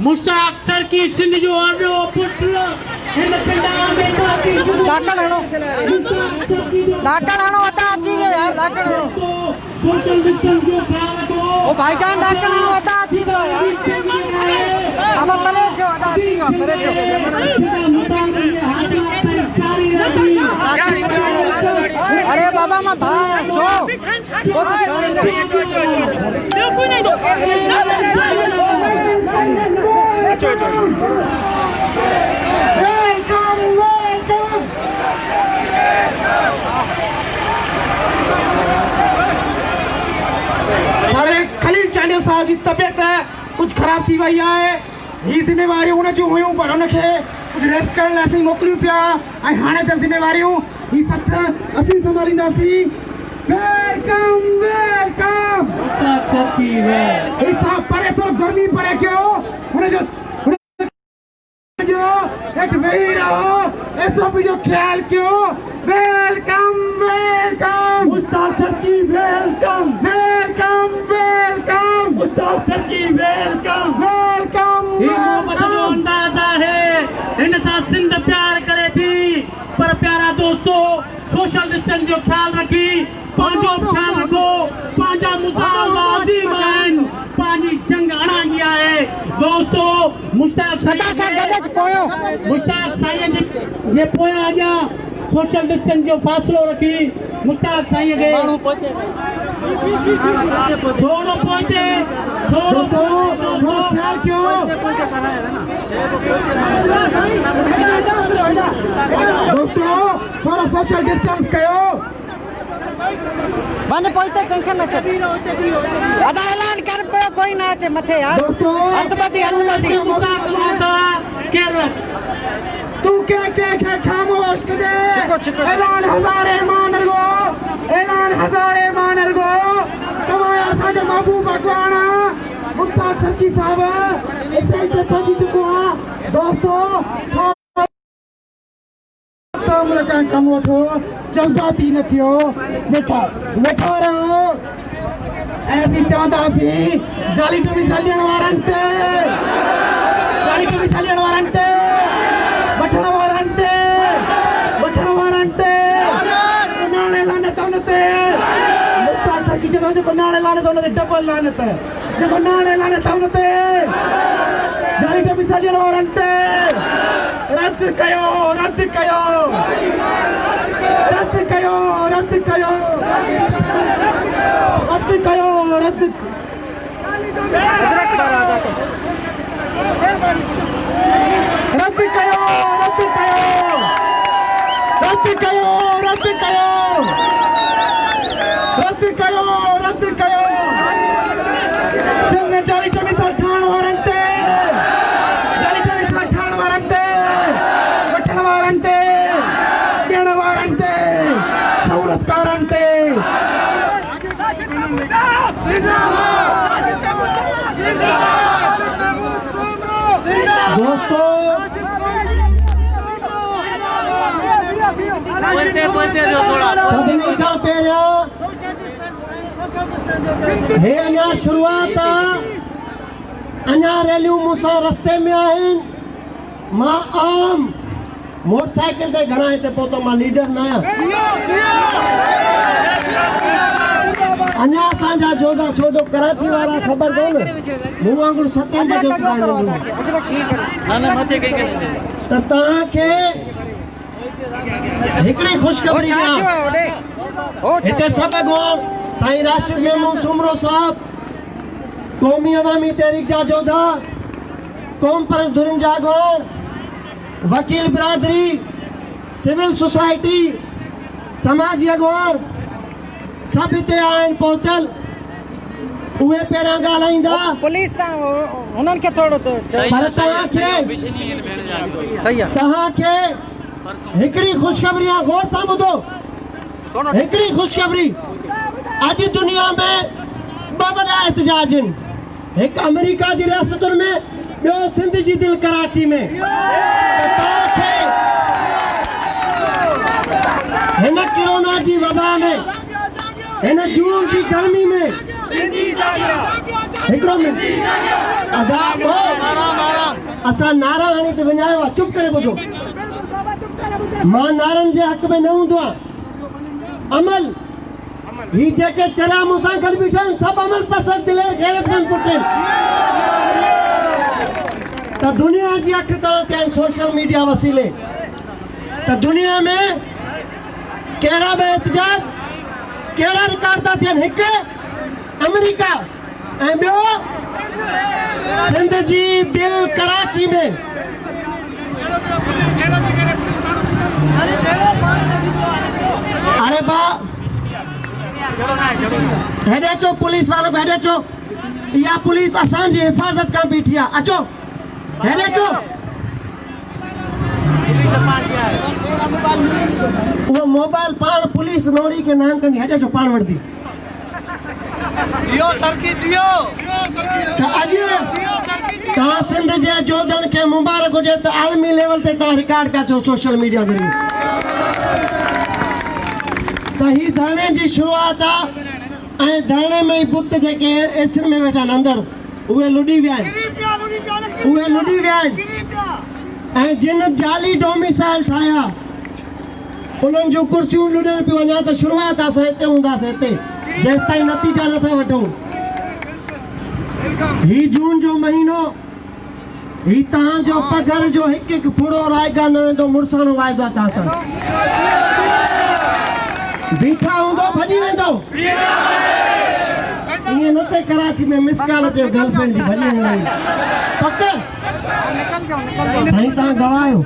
Mushtaq sir की सिंध जो आनो पुत्र इन पिंडा में काफी डाकण हणो अता अची गयो यार डाकण सोशल डिस्टेंस जो ख्याल रखो ओ भाईजान डाकण हणो अता अची गयो यार अब परे जो अता अची गयो परे जो अरे बाबा मैं भाई जो कोई नहीं दो खलील चांडिया साहब जी तबियत कुछ खराब थी वही है ही जिम्मेवारी उन जो हुयूं पर उनखे कुछ रेस्ट करण लाइ मोकिलियूं पिया ऐं हाणे त जिम्मेवारियूं ही सभु असीं संभालींदासीं वेलकम वेलकम साहब परे थोरो गर्मी परे कयो हुनजो एक वेही रहो एसओपी जो ख्याल कयो वेलकम वेलकम मुश्ताक सर की welcome welcome welcome Mushtaq sir की वेलकम वेलकम ही मोहब्बत जो अंदाजा है इन सां सिंध प्यार करे थी पर प्यारा दोस्तों सोशल डिस्टेंस जो ख्याल रखी पांचो ख्याल रखो पांचा मुसावाजी मान पानी जंग अड़ा गया है दोस्तों मुश्ताक साईं ये पोया आजा सोशल डिस्टेंस जो फासलो रखी मुश्ताक साईं के थोड़ो पहुंचे थोड़ो ख्याल क्यों दोस्तों थोड़ा सोशल डिस्टेंस कयो बंद पहुंचते कंखे न छे अदा ऐलान कर पे कोई ना अचे मथे यार हथबदी तू के खामोश कदे ऐलान हजारे मानर गो तमाया साजे महबूब अगवाना मुख्तार सची साहब इसे पहुंच चुको हां दोस्तों मुल्क कम वठो जल्दबाज़ी न थियो वेठो रहो ऐसी चवंदासीं जाली टुवी सलियण वारनि ते वठण वारनि ते नाणे लानत उन ते मुख्तार सकी चवंदो जेको नाणे लानत उन ते डबल लानत जेको नाणे लानत उन ते जाली टुवी सलियण वारनि ते रद्द कयो सिंध में जाली टुवी ठाहिण वारनि ते वठण वारनि ते ॾियण वारनि ते सहूलियतकारनि ते दोस्तों सभिनी खां पहिरियों हे अञा शुरूआत आहे अञा रैलियूं मूंसां रस्ते में आहिनि मां आम मोटरसाइकिल ते घणा हिते पहुतो मां लीडर न आहियां अञा असांजा जोधा छो जो कराची वारा ख़बर कोन मूं वांगुरु 7 बजे त तव्हांखे हिकिड़ी ख़ुशख़बरी ॾियां हिते सभु अॻुवान साईं राशिद महमूद सुमरो साहब क़ौमी अवामी तहरीक जा जोधा क़ौम परस्त धुरियुनि जा अॻुवान वकील बिरादरी सिविल सोसाइटी समाजी अॻुवान सभु हिते आहिनि पहुतल उहे पहिरियां ॻाल्हाईंदा पुलिस सां हुननि खे थोरो पर तव्हांखे हिकिड़ी ख़ुशख़बरी आहे गौर सां ॿुधो हिकिड़ी ख़ुशख़बरी अॼु दुनिया में 2 वॾा एहतजाज आहिनि हिकु अमेरिका जी रियासतुनि में ॿियो सिंध जी दिलि कराची में हिन कोरोना जी वबा में हिन जून जी गर्मी में हिकिड़ो मिनट असां नारा हणी ते विञायो आहे चुप करे ॿुधो मां नारनि जे हक़ में न हूंदो आहे अमल ही जेके चरिया मूंसां गॾु बीठा आहिनि सभु अमल पसंदि दिलेर गैरतमंद पुट आहिनि त दुनिया जी अख तव्हां ते आहिनि सोशल मीडिया वसीले त दुनिया में कहिड़ा बि एहतजाज कहिड़ा रिकॉर्ड था थियनि हिकु अमेरिका ऐं ॿियो सिंध जी दिलि कराची में अरे बा हेॾे अचो पुलिस वारो हेॾे अचो इहा पुलिस असांजी हिफ़ाज़त खां बीठी आहे अचो हेॾे अचो वो मोबाइल पाण पुलिस नोड़ी के नाम कंदी हेॾे अचो पाण वठंदी तव्हां सिंध जे जोधनि खे मुबारक हुजे त आलमी लेवल ते तव्हां रिकॉर्ड पिया थियो सोशल मीडिया ज़रिए त ही धरणे जी शुरूआत आहे ऐं धरणे में ई पुत जेके एसिन में वेठा आहिनि अंदरि उहे लुॾी विया आहिनि ऐं जिन जाली डोमिसाइल ठाहिया उन्हनि जूं कुर्सियूं लुॾनि पियूं अञा त शुरूआत आहे असां हिते हूंदासीं हिते जेसि ताईं नतीजा नथा वठूं ही जून जो महीनो ही तव्हांजो पघर जो हिकु हिकु फुड़ो रायगा न वेंदो मुड़ुसणो वाइदो आहे तव्हां सां बीठा हूंदो भॼी वेंदो ईअं न ते कराची में मिस कॉल अचेव गर्लफ्रेंड जी भॼी वेंदा पक साईं तव्हां गवाह आहियो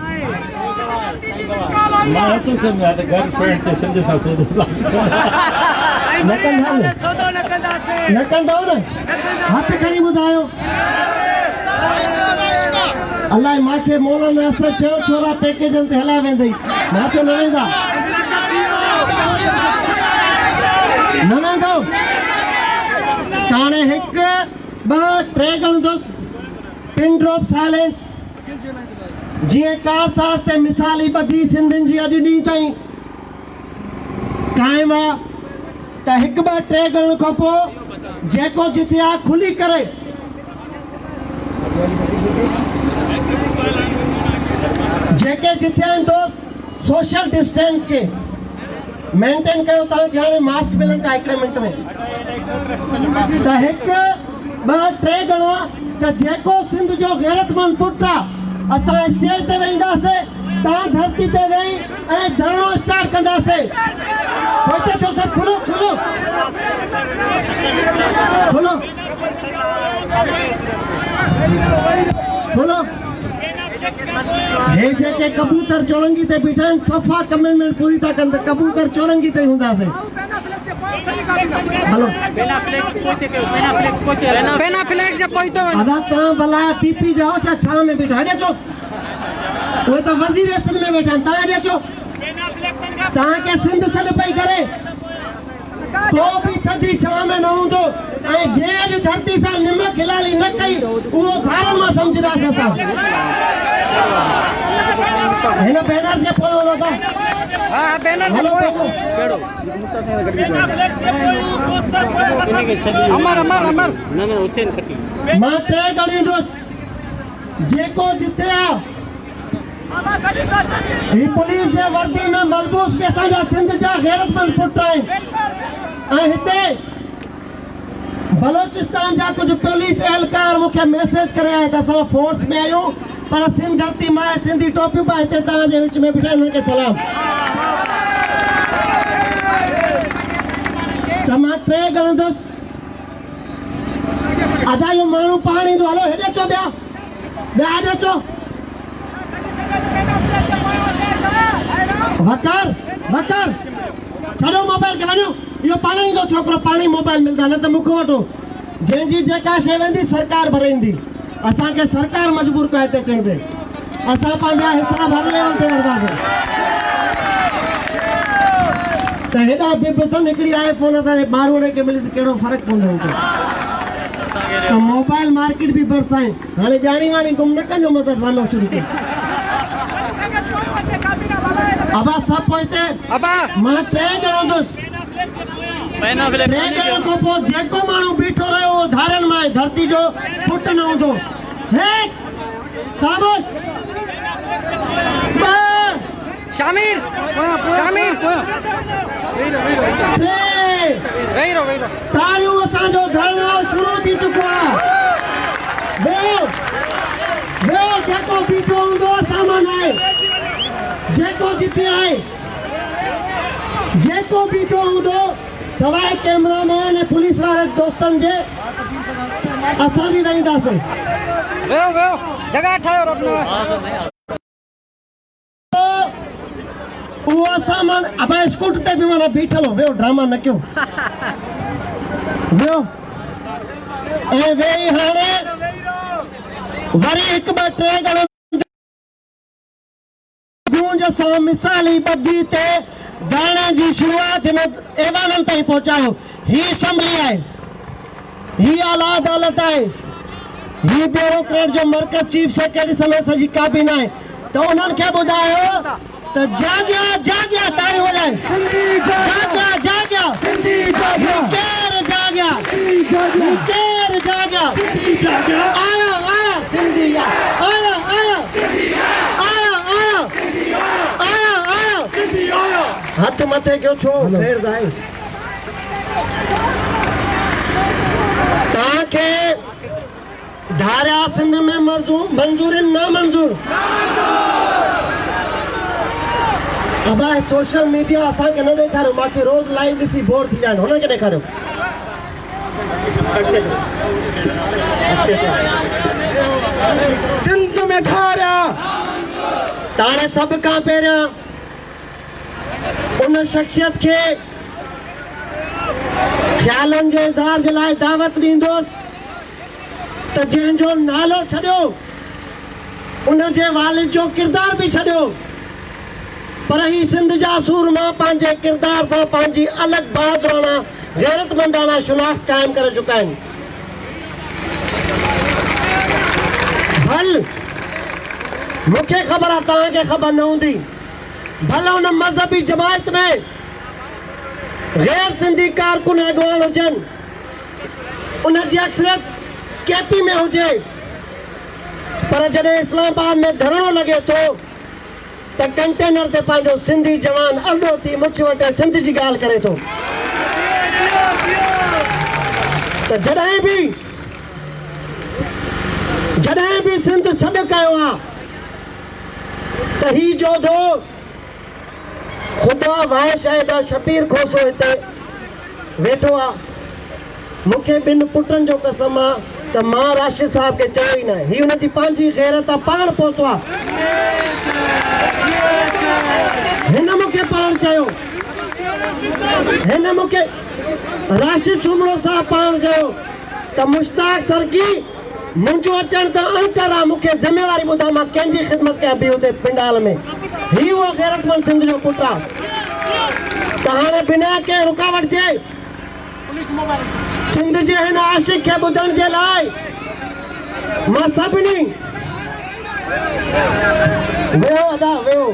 न कंदव न हथ खणी ॿुधायो अलाए मूंखे मौलाना असद चयो छोरा पैकेजनि ते हलाए वेंदई मां चयो न वेंदा न वेंदो हाणे 1 2 3 गणंदुसि पिन ड्रॉप साइलेंस जीअं कारसाज़ ते मिसाली ॿधी सिंधियुनि जी अॼु ॾींहुं ताईं क़ाइमु आहे त हिकु ॿ टे ॻणण खां पोइ जेको जिते आहे खुली करे जेके जिते आहिनि दोस्त सोशल डिस्टेंस खे मेंटेन कयो। तव्हांखे हाणे मास्क मिलनि था हिकिड़े मिंट में त हिकु ॿ टे ॻणो त जेको सिंध जो गैरतमंद पुटु आहे असां स्टेज ते वेहींदासीं, तव्हां धरती ते वेही ऐं धरणो स्टार्ट कंदासीं। पहुचे तो सर खुलो खुलो खुलो खुलो। हे जेके कबूतर चौरंगी ते बीठा आहिनि सफ़ा कमिटमेंट पूरी था कनि त कबूतर चौरंगी ते हूंदासीं। हलो बिना फ्लैग से पहुंचो अदा तव्हां भला पीपी जाओ छा में बीठा हेॾे अचो। उहे त वज़ीर असुल में वेठा आहिनि, तव्हां हेॾे अचो। तव्हांखे सिंध सॾु पई करे को बि थधी छांव में न हूंदो ऐं जंहिं अॼु धरती सां निमक हिलाली न कई उहो धारनि मां सम्झंदासीं असां। हिन बैनर जे पोइ हलो था। हाँ बैनर हलो अमर अमर अमर मां टे ॻणींदुसि जेको जिते आहे ही पुलिस जे वर्दी में मलबूस बि असांजा सिंध जा गैरतमंद पुट आहिनि ऐं हिते बलोचिस्तान जा कुझु पुलिस एहलकार मूंखे मैसेज करे आया त असां फोर्स में आहियूं पर सिंध धरती मां सिंधी टोपियूं पाए हिते तव्हांजे विच में बीठा हुननि खे सलाम। त मां टे ॻणंदुसि अदा इहो माण्हू पाण ईंदो। हलो हेॾे अचो ॿिया हेॾे अचो। वकार वकार छॾो मोबाइल खे वञो। इहो पाण ईंदो छोकिरो पाण ई मोबाइल मिलंदा न त मूंखे वठो। जंहिंजी जेका शइ वेंदी सरकार भराईंदी। असांखे सरकार मजबूर कयो हिते अचण ते। असां पंहिंजा हिसाब हर लेवल ते वठंदासीं। त हेॾा बिबथन हिकिड़ी आहे फोन असांजे ॿारवड़े खे मिली त कहिड़ो फ़र्क़ु पवंदो हुनखे। त मोबाइल मार्केट बि भरिसां आहिनि। हाणे ॼाणी वाणी गुम न कजो मतिलबु ड्रामो शुरू कयो। अबा सब पहुंचे अबा मां टे ॼणंदुसि। टे ॼणण खां पोइ जेको माण्हू बीठो रहियो उहो धारनि मां धरती जो पुटु न हूंदो। शामिर शामिर तालियूं असांजो धरणो शुरू थी चुको आहे। ॿियो जेको बीठो हूंदो सामान आहे जेको जिते आहे जेको बीठो हूंदो सवाइ कैमरामैन ऐं पुलिस वारे दोस्तनि जे असां बि वेहींदासीं। जगह ठाहियो अपना उहो सामान अब स्कूटर ते बि माना बीठल हो। वियो ड्रामा न कयो। वियो ऐं वेही हाणे वरी हिकु ॿ टे ॼणा गूंज सां मिसाली ॿधी ते धरणे जी शुरूआत हिन एवाननि ताईं पहुचायो। ही असम्बली आहे, ही आला अदालत आहे, ही ब्यूरोक्रेट जो मर्कज़ चीफ सेक्रेटरी समेत सॼी काबीना आहे। त उन्हनि खे ॿुधायो त जाॻिया जाॻिया तारियूं वॼाए जाॻिया जाॻिया केर जाॻिया केर जाॻिया आया आया आया आया आया आया आया हथ मथे कयो छो फेर दाई। तव्हांखे धारिया सिंध में मंज़ूरी न मंज़ूर। अब सोशल मीडिया असांखे न ॾेखारियो। बाक़ी रोज़ लाइव ॾिसी बोर थी वञनि हुनखे ॾेखारियो। सिंध में धारिया ताणे सभ खां पहिरियां उन शख्सियत खे ख़्यालनि जे इज़हार जे लाइ दावत ॾींदुसि त जंहिंजो नालो छॾियो उन जे वालिद जो किरदार बि छॾियो पर ही सिंध जा सूरमा पंहिंजे किरदार सां पंहिंजी अलॻि बहादुराना गैरतमंदाना शुनाख्त क़ाइमु करे चुका आहिनि। भल मूंखे ख़बर आहे, तव्हांखे ख़बर न हूंदी। भले उन मज़हबी जमायत में गैर सिंधी कारकुन अॻुवान हुजनि, उनजी अक्सरियत केपी में हुजे, पर जॾहिं इस्लामाबाद में धरणो लॻे थो त कंटेनर ते पंहिंजो सिंधी जवान अॾो थी मुछ वटि सिंध जी ॻाल्हि करे थो। त जॾहिं बि सिंध सॾु कयो आहे त ही जोधो ख़ुदा वाहे शायद शबीर खोसो हिते वेठो आहे। मूंखे ॿिनि पुटनि जो कसम आहे त मां राशिद साहब खे चयो ई न, ही हुनजी पंहिंजी गैरत पाण पहुतो आहे। हिन मूंखे पाण चयो, हिन मूंखे राशिद सुमरो साहब पाण चयो त मुश्ताक सरकी मुंहिंजो अचण त अंतर आहे, मूंखे ज़िम्मेवारी ॿुधायो, मां कंहिंजी ख़िदमत कयां बि हुते पिंडाल में। ही उहो गैरतमंद सिंध जो पुटु आहे। त हाणे बिना कंहिं रुकावट जे सिंध जे हिन आशिक़ खे ॿुधण जे लाइ मां सभिनी वेहो अदा वेहो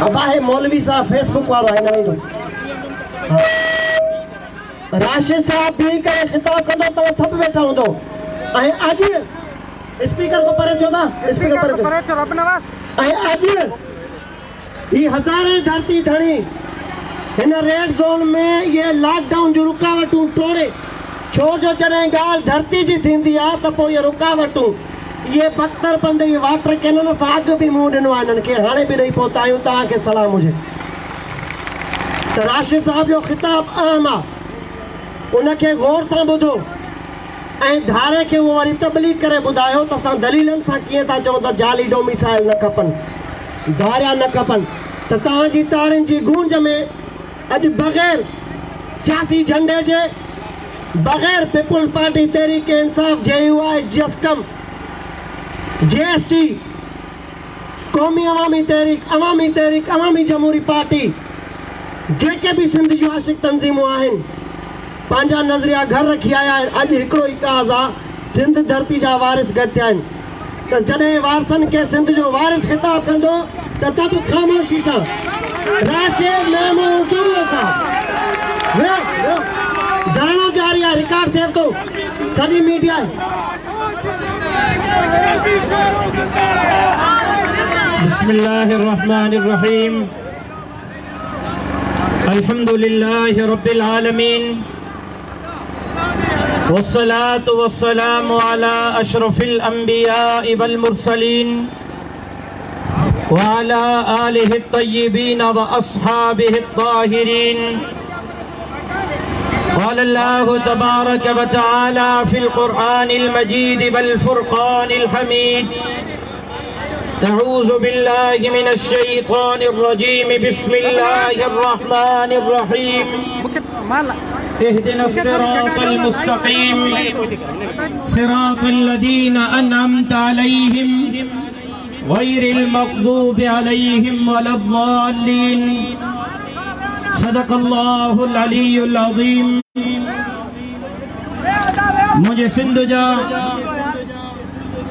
अब आहे मौलवी साहब फेसबुक वारो आहे न राशिद साहब भी करे खिताब कंदो त सभु वेठा हूंदो। ऐं अॼु स्पीकर को परे छो था, स्पीकर परे छो रब नवाज़। ऐं अॼु ही हज़ारे धरती धणी हिन रेड ज़ोन में ये लॉकडाउन जो रुकावटूं तोड़े, छो जो जॾहिं ॻाल्हि धरती जी थींदी आहे त पोइ ये रुकावटूं ये पत्थर पंध ये वाटर कैनन सां अॻु बि मुंहुं ॾिनो आहे हिननि खे, हाणे बि ॾेई पहुता आहियूं। तव्हांखे सलाम हुजे त राशिद साहब जो ख़िताब अहम आहे, उनखे गौर सां ॿुधो ऐं धारे खे उहो वरी तबलीग करे ॿुधायो त असां दलीलनि सां कीअं था चऊं त जाली डोमिसाइल न खपनि, धारिया न खपनि। त तव्हांजी ताड़ियुनि जी गूंज में अॼु बग़ैर सियासी झंडे जे, बग़ैर people's party Tehreek Insaf JUI जस्कम JST क़ौमी अवामी तहरीक अवामी जमहूरी पार्टी जेके भी सिंध जूं आशिक़ तंज़ीमूं आहिनि पंहिंजा नज़रिया घर रखी आया आहिनि। अॼु हिकिड़ो ई काज़ आहे, सिंध धरती जा वारिस गॾु थिया आहिनि। त जॾहिं वारसनि खे सिंध जो वारिस ख़िताब कंदो त तब ख़ामोशी सां राशिद महमूद सुमरो साहब धरणो जारी आहे, रिकॉर्ड थिए थो सॼी मीडिया। बिस्मिल्लाहिर्रहमानिर्रहीम, अल्हम्दुलिल्लाहि रब्बिल आलमीन, वस्सलातु वस्सलामु अला अशरफिल अंबियाइ वल मुरसलीन व अला आलिहि तय्यिबीन व अस्हाबिहि ताहिरीन। क़ाल अल्लाहु तबारक व तआला फिल क़ुरआनिल मजीद वल फुरक़ानिल हमीद। अऊज़ु बिल्लाहि मिनश शैतानिर रजीम, बिस्मिल्लाहिर रहमानिर रहीम। इहदिनस सिरातल मुस्तक़ीम, सिरातल लज़ीना अनअमता अलैहिम गैरिल मग़ज़ूबि अलैहिम वलद्दाल्लीन। सदक़ल्लाहुल अलीयुल अज़ीम। मुझे सिंध जा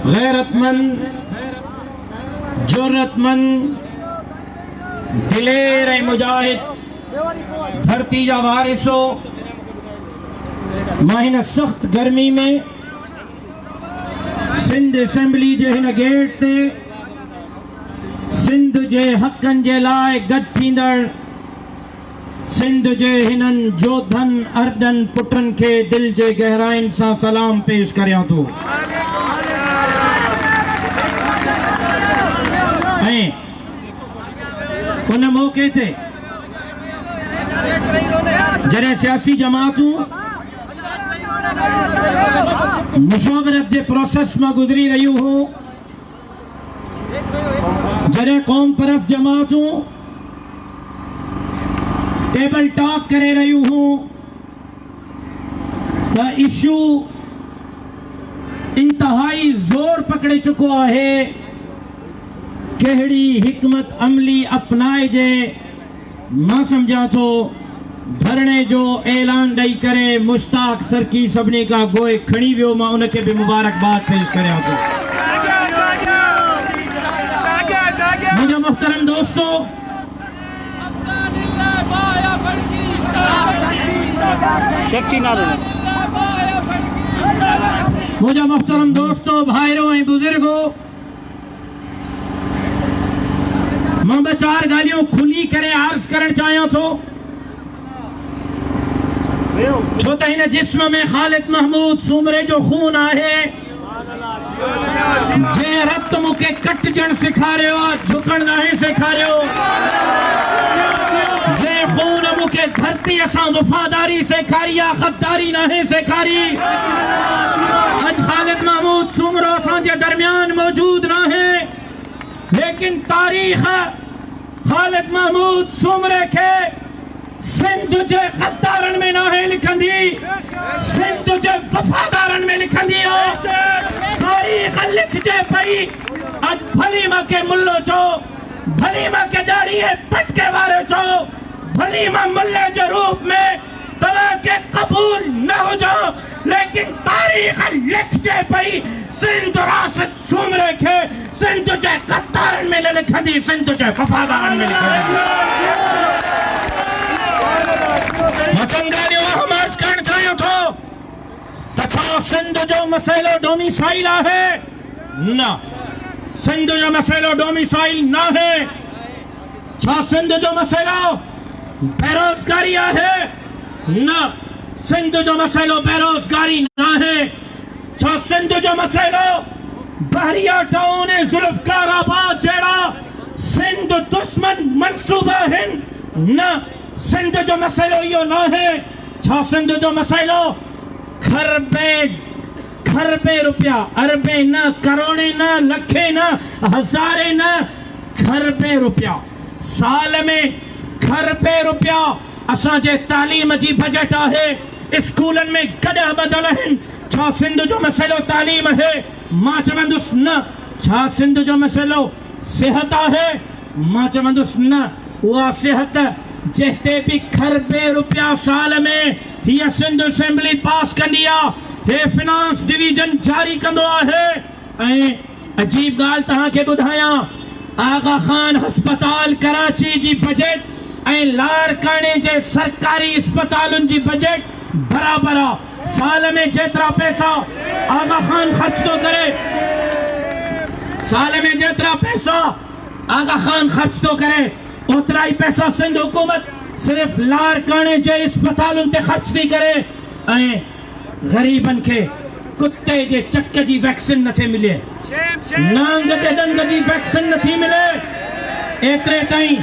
गैरतमंद, जुर्रतमंद, दिलेर ऐं मुजाहिद धरती जा वारिसो, मां हिन सख़्त गर्मी में सिंध असेंबली जे हिन गेट ते सिंध जे हक़नि जे लाइ गॾु थींदड़ सिंध जे हिननि जोधनि अर्डनि पुटनि खे दिलि जे गहराइनि सां सलाम पेश करियां थो। ऐं उन मौक़े ते जॾहिं सियासी जमातूं मुशावरत जे प्रोसेस मां गुज़री रहियूं हुयूं, जॾहिं क़ौम परस्त जमातूं टेबल टॉक करे रहियूं हुयूं, त इशू इंतहाई ज़ोर पकड़े चुको आहे। कहिड़ी हिकमत अमली अपनाइजे, मां सम्झां थो धरणे जो ऐलान ॾेई करे मुश्ताक सरकी सभिनी खां गोए खणी वियो। मां उनखे बि मुबारकबाद पेश करियां थो। मुझे मोहतरम दोस्तों, मुझे मोहतरम दोस्तों, भाइयों ऐं बुजुर्गो, मां ॿ चार ॻाल्हियूं खुली करे अर्ज़ करणु चाहियां थो, छो त हिन जिस्म में ख़ालिद महमूद सूमरे जो खून आहे। जंहिं रत मूंखे कटजण सेखारियो आहे, झुकण नाहे सेखारियो। जंहिं खून मूंखे धरतीअ सां वफ़ादारी सेखारी आहे, ग़द्दारी नाहे सेखारी। अॼु ख़ालिद महमूद सूमरो असांजे दरमियान मौजूद नाहे, लेकिन तारीख़ ख़ालिद महमूद सूमरे खे सिंध जे ग़द्दारनि में नाहे लिखंदी, सिंध जे वफ़ादारनि में लिखंदी आहे। तारीख़ लिखजे पई। अॼु भली मां के मुल्लो चो, भली मां के ॾाढ़ी पटके वारे चो, भली मां मुल्ले जे रूप में तव्हांखे क़बूल न हुजो, लेकिन तारीख़ लिखजे पई। सिंध राशिद सूमरे खे सिंध जे ग़द्दारनि में न लिखंदी, सिंध जे वफ़ादारनि में लिखंदी। हम अर्ज़ करणु चाहियूं थो त छा सिंध जो मसइलो डोमिसाइल आहे? न, सिंध जो मसइलो डोमिसाइल न आहे। छा सिंध जो मसइलो बेरोज़गारी आहे? न, सिंध जो मसइलो बेरोज़गारी न आहे। छा सिंध जो मसइलो बहरिया टाउन ऐं ज़ुल्फ़कार आबाद जहिड़ा सिंध दुश्मन मंसूबा आहिनि? न, सिंध जो मसइलो इहो न आहे। छा सिंध जो मसइलो खरबे रुपया, अरबे न, करोड़े न, लखे न, हज़ारे न, खरबे रुपया साल में, खरबे रुपया असांजे तालीम जी बजट आहे। स्कूलनि में गॾा ॿधल आहिनि। छा सिंध जो मसइलो तालीम आहे? मां चवंदुसि न। छा सिंध जो मसइलो सिहत आहे? मां चवंदुसि न। उहा सिहत जिते भी खरबे रुपया साल में हीअ सिंध असेंबली पास कंदी आहे, हे फिनांस डिवीजन जारी कंदो आहे। ऐं अजीब ॻाल्हि तव्हांखे ॿुधायां, आगा खान हस्पताल कराची जी बजट ऐं लारकाणे जे सरकारी अस्पतालुनि जी बजट बराबरि आहे। साल में जेतिरा पैसा आगा खान ख़र्च थो करे, साल में जेतिरा पैसा आगा खान ख़र्च थो करे, ओतिरा ई पैसा सिंध हुकूमत सिर्फ़ लारकाणे जे अस्पतालुनि ते ख़र्च थी करे। ऐं ग़रीबनि खे कुते जे चक जी वैक्सीन नथी मिले, नांग जे डंग जी वैक्सीन नथी मिले। एतिरे ताईं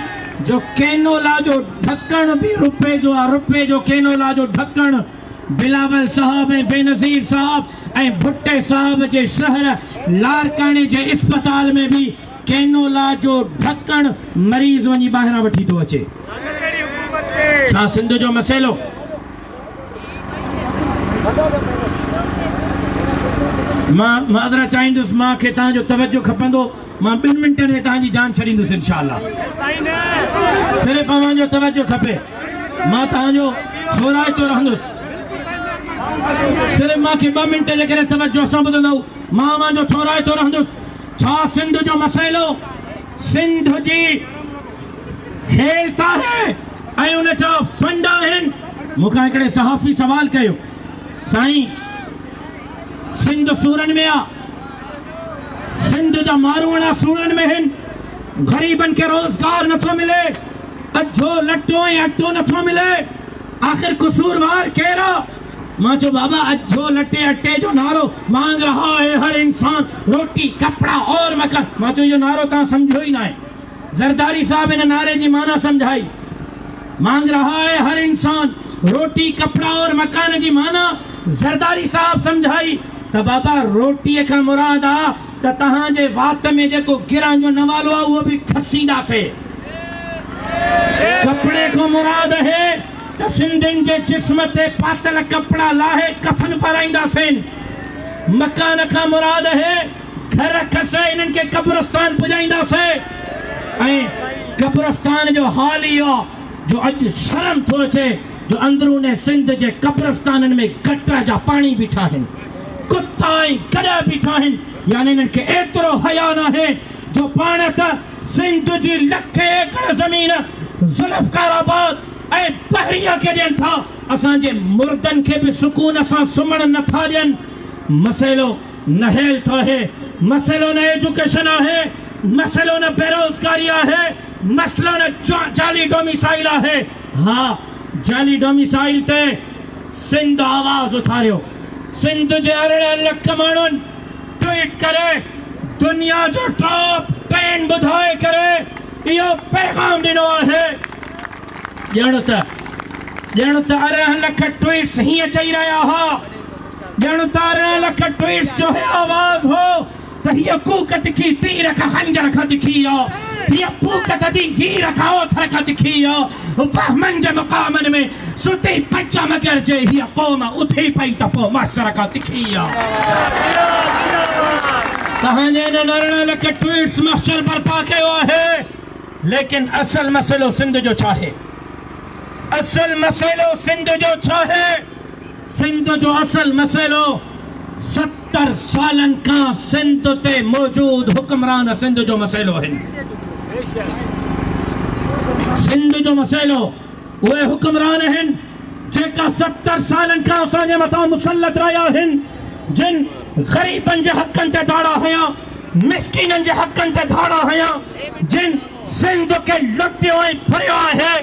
जो कैनोला जो ढक्कण भी रुपए जो आहे, रुपए जो कैनोला जो ढक्कण बिलावल साहब ऐं बेनज़ीर साहब ऐं भुट्टे साहब जे शहर लारकाणे जे अस्पताल में भी कैनोला जो ढक्कण मरीज़ वञी ॿाहिरां वठी थो अचे। छा सिंध जो मसइलो? मां माज़रत चाहींदुसि, मूंखे तव्हांजो तवजो खपंदो। मां 2 मिंटनि में तव्हांजी जान छॾींदुसि इंशाअल्लाह। सिर्फ़ु अव्हांजो तवजो खपे। मां तव्हांजो छोराइतो रहंदुसि। सिर्फ़ु मूंखे 2 मिंट जे करे तवजो सां ॿुधंदव। मां अव्हांजो छोराइतो रहंदुसि। छा सिंध जो मसइलो सिंध जी हेल्थ आहे ऐं उन जा फंड आहिनि? मूंखां हिकिड़े सहाफ़ी सवाल कयो, साईं सिंध सूरनि में आहे, सिंध जा माण्हू अहिड़ा सूरनि में आहिनि, ग़रीबनि खे रोज़गार नथो मिले, अधो लटो ऐं अटो नथो मिले, आख़िर कसूरवार केरु आहे? मां चयो बाबा, अधो लटे अटे जो नारो मांग रहा है हर इंसान, रोटी कपड़ा और मकान। मां चयो इहो नारो तव्हां सम्झो ई न आहे। ज़रदारी साहब इन नारे जी माना सम्झाई। मांग रहा है हर इंसान, रोटी कपड़ा और मकान जी माना ज़रदारी साहब सम्झाई। त बाबा रोटीअ खां मुराद आहे त तव्हांजे वात में जेको गिरां जो नवालो आहे उहो बि खसींदासीं। कपड़े खां मुराद आहे त सिंधियुनि जे जिस्म ते पातल कपड़ा लाहे कफन पाराईंदासीं। मकान खां मुराद आहे घर खसे इन्हनि खे कब्रस्तान पुॼाईंदासीं। ऐं कब्रस्तान जो हाल इहो आहे जो अॼु शर्म थो अचे जो अंदरूने सिंध जे कब्रस्ताननि में गटर जा पाणी बीठा आहिनि, कुता ऐं गॾा बीठा आहिनि। यानी इन्हनि खे एतिरो हया न आहे जो पाण त सिंध जी लखे एकड़ ज़मीन ज़ुल्फ़िकाराबाद ऐं बहरिया खे ॾियनि था, असांजे मुर्दनि खे बि सुकून सां सुम्हण नथा ॾियनि। मसइलो न हेल्थ आहे, मसइलो न एजुकेशन आहे, मसइलो न बेरोज़गारी आहे, मसइलो न जाली डोमिसाइल आहे। हा, जाली डोमिसाइल ते सिंध आवाज़ उथारियो। सिंध जे 18 लख माण्हुनि ट्वीट करे दुनिया जो टॉप 10 ॿुधाए करे इहो पैगाम ॾिनो आहे। ॼण त 18 लख ट्वीट्स हीअं चई रहिया हुआ, ॼण त 18 लख ट्वीट्स जो आवाज़ हो त हीअ कूक तिखी तीर खां खंजर खां तिखी आहे, हीअ पूक तदी हीर खां ओथर खां तिखी आहे। फ़हमनि जे मुक़ामनि में सुती पच मगर जे हीअ क़ौम उथी पई त पोइ मास्टर खां तिखी आहे। तव्हांजे हिन 18 लख ट्वीट्स महशर बर्पा कयो आहे, लेकिन असल मसइलो सिंध जो छा आहे? असल मसइलो सिंध जो छा है? सिंध जो असल मसइलो 70 सालनि खां सिंध ते मौजूद हुक्मरान सिंध जो मसइलो है। सिंध जो मसइलो उहे हुक्मरान आहिनि जेका 70 सालनि खां असांजे मथां मुसलत रहिया आहिनि, जिन ग़रीबनि जे हक़नि ते धाड़ा हया, मिस्कीननि जे हक़नि ते धाड़ा हया, जिन सिंध खे लुटियो ऐं फरियो आहे।